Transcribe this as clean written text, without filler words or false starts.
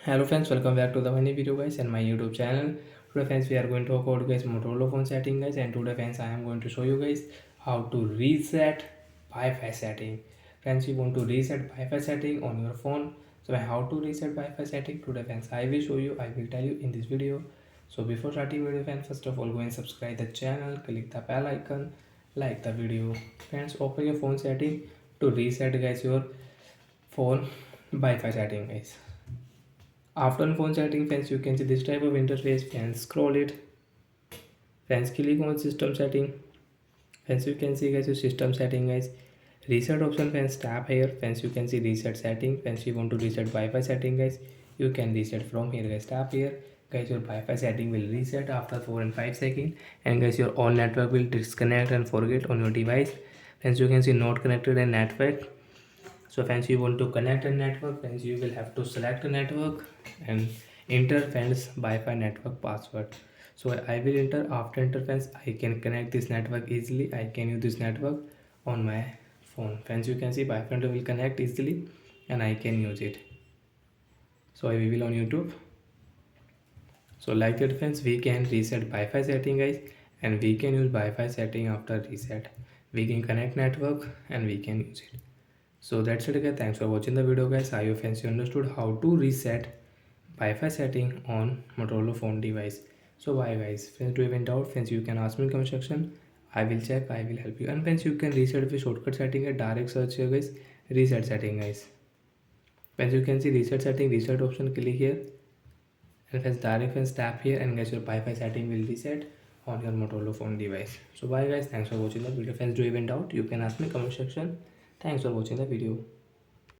Hello friends, welcome back to the funny video guys and my YouTube channel. Today friends we are going to talk about guys Motorola phone setting guys, and today friends I am going to show you guys how to reset Wi-Fi setting. Friends, you want to reset Wi-Fi setting on your phone. So how to reset Wi-Fi setting today friends I will show you, I will tell you in this video. So before starting video friends, first of all go and subscribe the channel, click the bell icon, like the video. Friends, open your phone setting to reset guys your phone Wi-Fi setting guys. After on phone setting friends, you can see this type of interface. Friends, scroll it. Friends, click on system setting. Friends, you can see guys your system setting guys. Reset option friends, tap here. Friends, you can see reset setting. Friends, you want to reset Wi-Fi setting guys, you can reset from here guys. Tap here guys, your Wi-Fi setting will reset after 4 and 5 seconds, and guys your all network will disconnect and forget on your device. Friends, you can see not connected and network. So friends, you want to connect a network, friends you will have to select a network and enter friends Wi-Fi network password. So I will enter. After enter friends, I can connect this network easily. I can use this network on my phone. Friends, you can see Wi-Fi will connect easily and I can use it. So I will on YouTube. So like that friends, we can reset Wi-Fi setting guys, and we can use Wi-Fi setting after reset. We can connect network and we can use it. So that's it guys, thanks for watching the video guys. I hope friends you understood how to reset Wi-Fi setting on Motorola phone device. So bye guys. Friends, do you have any doubt friends, you can ask me in comment section. I will check, I will help you. And friends, you can reset with shortcut setting at direct search here guys. Reset setting guys. Friends, you can see reset setting, reset option, click here. And friends, direct friends, tap here and guys your Wi-Fi setting will reset on your Motorola phone device. So bye guys, thanks for watching the video. Friends, do you have any doubt, you can ask me in comment section. Thanks for watching the video.